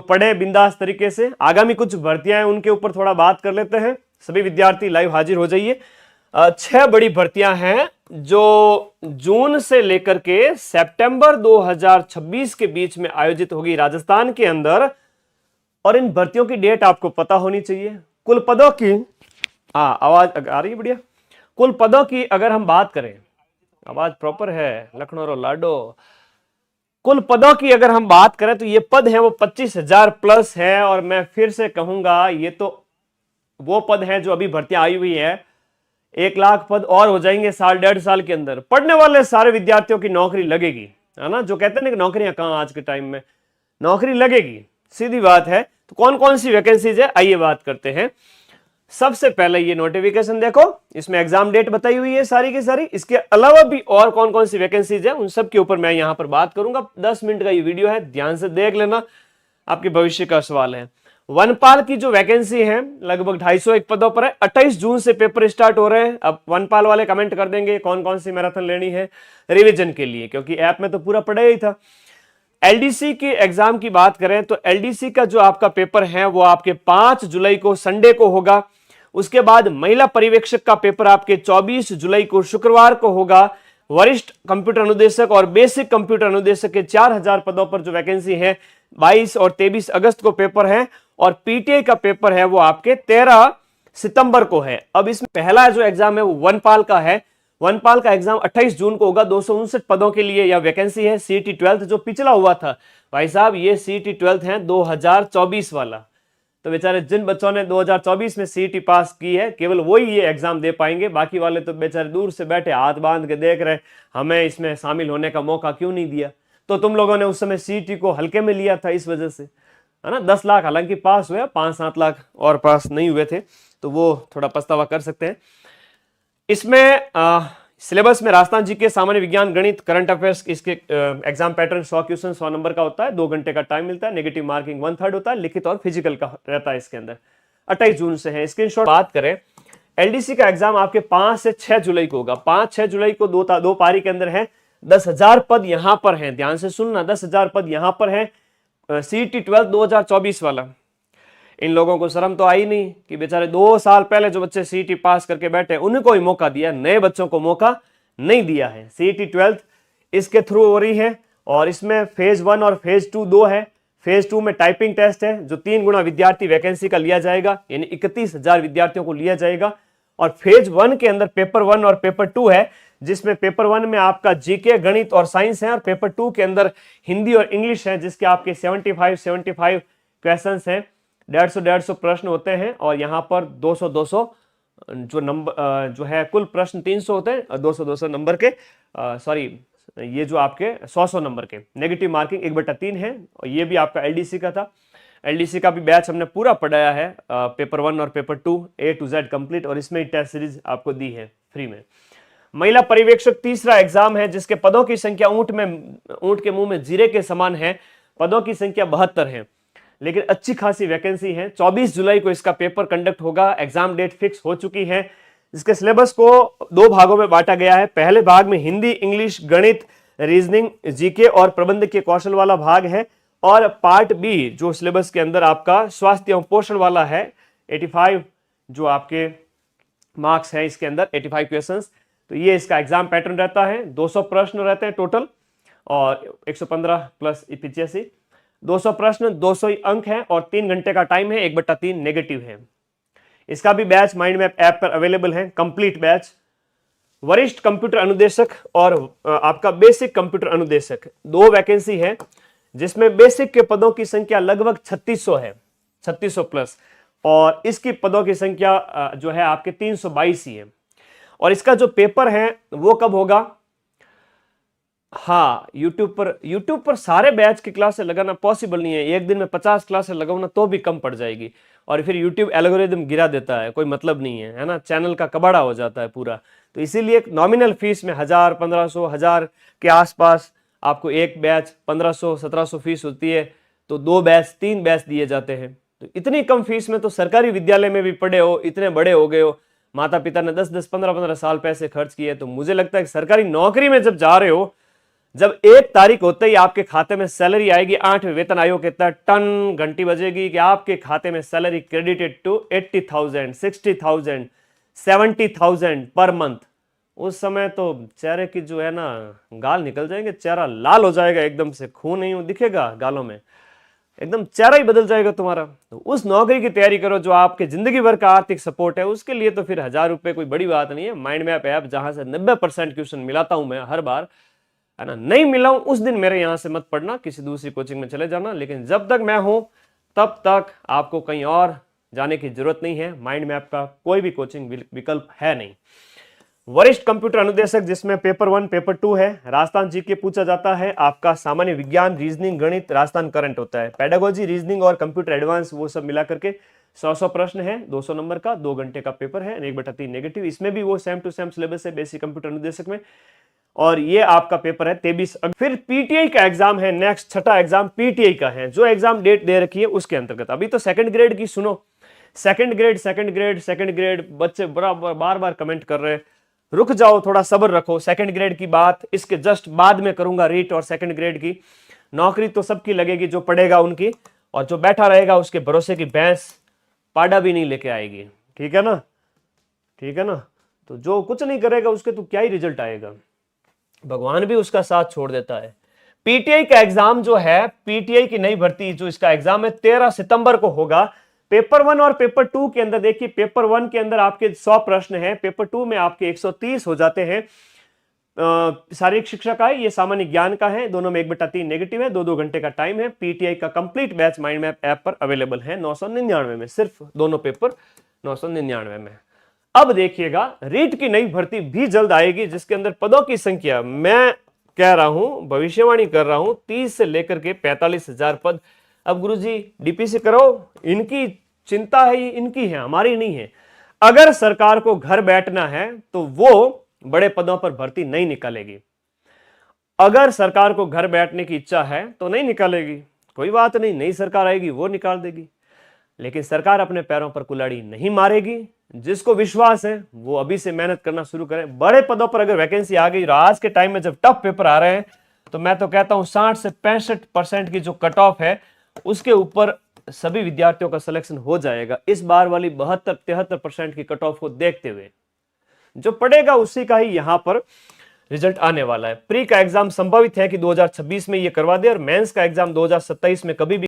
पढ़े बिंदास तरीके से। आगामी कुछ भर्तियां हैं उनके ऊपर थोड़ा बात कर लेते हैं। सभी विद्यार्थी लाइव हाजिर हो जाइए। 6 बड़ी भर्तियां हैं जो जून से लेकर के सितंबर 2026 के बीच में आयोजित होगी राजस्थान के अंदर, और इन भर्तियों की डेट आपको पता होनी चाहिए। कुल पदों की आवाज आ रही है बढ़िया। कुल पदों की अगर हम बात करें, आवाज प्रॉपर है लखनऊ लाडो। कुल पदों की अगर हम बात करें तो ये पद है वो 25,000 प्लस है, और मैं फिर से कहूंगा ये तो वो पद है जो अभी भर्तियां आई हुई है। 1 लाख पद और हो जाएंगे साल 1.5 साल के अंदर। पढ़ने वाले सारे विद्यार्थियों की नौकरी लगेगी, है ना। जो कहते हैं ना कि नौकरियां कहां, आज के टाइम में नौकरी लगेगी, सीधी बात है। तो कौन कौन सी वैकेंसीज है आइए बात करते हैं। सबसे पहले ये नोटिफिकेशन देखो, इसमें एग्जाम डेट बताई हुई है सारी की सारी। इसके अलावा भी और कौन कौन सी वैकेंसीज है उन सब के ऊपर मैं यहां पर बात करूंगा। 10 मिनट का ये वीडियो है, ध्यान से देख लेना, आपके भविष्य का सवाल है। वनपाल की जो वैकेंसी है लगभग 251 पदों पर है। 28 जून से पेपर स्टार्ट हो रहे हैं। अब वनपाल वाले कमेंट कर देंगे कौन कौन सी मैराथन लेनी है रिवीजन के लिए, क्योंकि ऐप में तो पूरा पढ़ा ही था। एलडीसी के एग्जाम की बात करें तो एलडीसी का जो आपका पेपर है वो आपके 5 जुलाई को संडे को होगा। उसके बाद महिला पर्यवेक्षक का पेपर आपके 24 जुलाई को शुक्रवार को होगा। वरिष्ठ कंप्यूटर अनुदेशक और बेसिक कंप्यूटर अनुदेशक के 4000 पदों पर जो वैकेंसी है 22 और 23 अगस्त को पेपर है, और पीटीआई का पेपर है वो आपके 13 सितंबर को है। अब इसमें पहला जो एग्जाम है वो वनपाल का है। वनपाल का एग्जाम 28 जून को होगा। 259 पदों के लिए यह वैकेंसी है। सीईटी 12th जो पिछला हुआ था भाई साहब, ये सीईटी 12th है 2024 वाला। तो बेचारे जिन बच्चों ने 2024 में सीईटी पास की है केवल वही ये एग्जाम दे पाएंगे। बाकी वाले तो बेचारे दूर से बैठे हाथ बांध के देख रहे हमें इसमें शामिल होने का मौका क्यों नहीं दिया। तो तुम लोगों ने उस समय सीईटी को हल्के में लिया था इस वजह से, है ना। 10 लाख हालांकि पास हुए, 5-7 लाख और पास नहीं हुए थे, तो वो थोड़ा पछतावा कर सकते हैं। इसमें सिलेबस में राजस्थान जीके, सामान्य विज्ञान, गणित, करंट अफेयर्स, इसके एग्जाम पैटर्न 100 क्वेश्चन 100 नंबर का होता है। 2 घंटे का टाइम मिलता है। नेगेटिव मार्किंग 1/3 होता है। लिखित और फिजिकल का रहता है इसके अंदर। 28 जून से है। स्क्रीनशॉट बात करें, एलडीसी का एग्जाम आपके 5 से 6 जुलाई को होगा। 5-6 जुलाई को दो पारी के अंदर है। 10,000 पद यहां पर हैं, ध्यान से सुनना, 10,000 पद यहां पर है। सीईटी 12 2024 वाला। इन लोगों को शर्म तो आई नहीं कि बेचारे 2 साल पहले जो बच्चे सीईटी पास करके बैठे उनको ही मौका दिया, नए बच्चों को मौका नहीं दिया है। सीईटी 12 इसके थ्रू हो रही है, और इसमें फेज 1 और फेज 2 दो है। फेज 2 में टाइपिंग टेस्ट है जो 3 गुना विद्यार्थी वैकेंसी का लिया जाएगा, यानी 31,000 विद्यार्थियों को लिया जाएगा। और फेज 1 के अंदर पेपर 1 और पेपर 2 है, जिसमें पेपर 1 में आपका जीके, गणित और साइंस है, और पेपर 2 के अंदर हिंदी और इंग्लिश है, जिसके आपके 75 क्वेश्चन हैं। 150 प्रश्न होते हैं, और यहां पर 200 जो नंबर जो है, कुल प्रश्न 300 होते हैं, 200 नंबर के, सॉरी ये जो आपके 100 नंबर के। नेगेटिव मार्किंग 1/3 है, और ये भी आपका एलडीसी का था। एलडीसी का भी बैच हमने पूरा पढ़ाया है, पेपर 1 और paper 2 A to Z complete, और इसमें टेस्ट सीरीज आपको दी है फ्री में। महिला पर्यवेक्षक तीसरा एग्जाम है, जिसके पदों की संख्या ऊंट के मुंह में जीरे के समान है। पदों की संख्या 72 है, लेकिन अच्छी खासी वैकेंसी है। 24 जुलाई को इसका पेपर कंडक्ट होगा। एग्जाम डेट फिक्स हो चुकी है। इसके सिलेबस को 2 भागों में बांटा गया है। पहले भाग में हिंदी, इंग्लिश, गणित, रीजनिंग, जीके और प्रबंधकीय कौशल वाला भाग है, और पार्ट बी जो सिलेबस के अंदर आपका स्वास्थ्य एवं पोषण वाला है, 85 जो आपके मार्क्स हैं इसके अंदर, 85 क्वेश्चंस। तो ये इसका एग्जाम पैटर्न रहता है। 200 प्रश्न रहते हैं टोटल, और 115 प्लस 85, 200 प्रश्न, 200 अंक हैं, और 3 घंटे का टाइम है। 1/3 नेगेटिव है। इसका भी बैच माइंड मैप ऐप पर अवेलेबल है, कंप्लीट बैच। वरिष्ठ कंप्यूटर अनुदेशक और आपका बेसिक कंप्यूटर अनुदेशक 2 वैकेंसी है, जिसमें बेसिक के पदों की संख्या लगभग 3600 है, 3600 प्लस, और इसकी पदों की संख्या जो है आपके 322 ही है। और इसका जो पेपर है वो कब होगा, हाँ, यूट्यूब पर सारे बैच की क्लासें लगाना पॉसिबल नहीं है। एक दिन में 50 क्लासें लगाऊं तो भी कम पड़ जाएगी, और फिर यूट्यूब एल्गोरिदम गिरा देता है, कोई मतलब नहीं है, है ना। चैनल का कबाड़ा हो जाता है पूरा। तो इसीलिए एक नॉमिनल फीस में 1000, 1500, 1000 के आसपास आपको एक बैच 1500, 1700 फीस होती है। तो 2 बैच, 3 बैच दिए जाते हैं। तो इतनी कम फीस में तो सरकारी विद्यालय में भी पढ़े हो, इतने बड़े हो गए हो, माता पिता ने 10-10, 15-15 साल पैसे खर्च किए, तो मुझे लगता है कि सरकारी नौकरी में जब जा रहे हो, जब 1 तारीख होते ही आपके खाते में सैलरी आएगी, 8वें वेतन आयोग के तहत टन घंटी बजेगी कि आपके खाते में salary credited to 80,000, 60,000, 70,000 per month. उस समय तो चेहरे की जो है ना गाल निकल जाएंगे, चेहरा लाल हो जाएगा, एकदम से खून नहीं दिखेगा गालों में, एकदम चेहरा ही बदल जाएगा तुम्हारा। तो उस नौकरी की तैयारी करो जो आपके जिंदगी भर का आर्थिक सपोर्ट है। उसके लिए तो फिर 1000 रुपए कोई बड़ी बात नहीं है। माइंड मैप ऐप जहां से 90% क्वेश्चन मिलाता हूं मैं हर बार, है ना। नहीं मिला हूं उस दिन मेरे यहां से मत पढ़ना, किसी दूसरी कोचिंग में चले जाना। लेकिन जब तक मैं हूं तब तक आपको कहीं और जाने की जरूरत नहीं है। माइंड मैप का कोई भी कोचिंग विकल्प है नहीं। वरिष्ठ कंप्यूटर अनुदेशक, जिसमें पेपर 1 पेपर 2 है, राजस्थान जीके पूछा जाता है, आपका सामान्य विज्ञान, रीजनिंग, गणित, राजस्थान करंट होता है। पेडागोजी, रीजनिंग और कंप्यूटर एडवांस वो सब मिला करके 100 प्रश्न है, 200 नंबर का, 2 घंटे का पेपर है, 1/3 नेगेटिव। इसमें भी वो सेम टू सेम सिलेबस है बेसिक कंप्यूटर अनुदेशक में। और ये आपका पेपर है 23। फिर पीटीआई का एग्जाम है नेक्स्ट, छठा एग्जाम पीटीआई का है, जो एग्जाम डेट दे रखी है उसके अंतर्गत। अभी तो सेकंड ग्रेड की सुनो, सेकंड ग्रेड बच्चे बराबर बार बार कमेंट कर रहे हैं। रुक जाओ, थोड़ा सब्र रखो। सेकंड ग्रेड की बात इसके जस्ट बाद में करूंगा, रीट और सेकंड ग्रेड की। नौकरी तो सबकी लगेगी, जो पढ़ेगा उनकी, और जो बैठा रहेगा उसके भरोसे की भैंस पाडा भी नहीं लेके आएगी। ठीक है ना, ठीक है ना। तो जो कुछ नहीं करेगा उसके तो क्या ही रिजल्ट आएगा, भगवान भी उसका साथ छोड़ देता है। पीटीआई का एग्जाम जो है, पीटीआई की नई भर्ती जो इसका एग्जाम है 13 सितंबर को होगा। पेपर 1 और पेपर 2 के अंदर देखिए, पेपर 1 के अंदर आपके 100 प्रश्न हैं, पेपर 2 में आपके 130 हो जाते हैं। शारीरिक शिक्षा का है, ये सामान्य ज्ञान का है, दोनों में 1/3 नेगेटिव है, 2-2 घंटे का टाइम है। पीटीआई का complete batch mind map app पर अवेलेबल है 999 में, सिर्फ दोनों पेपर 999 में। अब देखिएगा, रीट की नई भर्ती भी जल्द आएगी, जिसके अंदर पदों की संख्या, मैं कह रहा हूं, भविष्यवाणी कर रहा हूं, 30 से लेकर के 45,000 पद। अब गुरुजी डीपीसी करो, इनकी चिंता है, ये इनकी है, हमारी नहीं है। अगर सरकार को घर बैठना है तो वो बड़े पदों पर भर्ती नहीं निकालेगी। अगर सरकार को घर बैठने की इच्छा है तो नहीं निकालेगी, कोई बात नहीं, नई सरकार आएगी वो निकाल देगी। लेकिन सरकार अपने पैरों पर कुल्हाड़ी नहीं मारेगी। जिसको विश्वास है वो अभी से मेहनत करना शुरू करें। बड़े पदों पर अगर वैकेंसी आ गई, और आज के टाइम में जब टफ पेपर आ रहे हैं, तो मैं तो कहता हूं 60 से 65% की जो कट ऑफ है उसके ऊपर सभी विद्यार्थियों का सिलेक्शन हो जाएगा। इस बार वाली 72-73% की कट ऑफ को देखते हुए जो पढ़ेगा उसी का ही यहां पर रिजल्ट आने वाला है। प्री का एग्जाम संभावित है कि 2026 में ये करवा दे, और मेंस का एग्जाम 2027 में कभी भी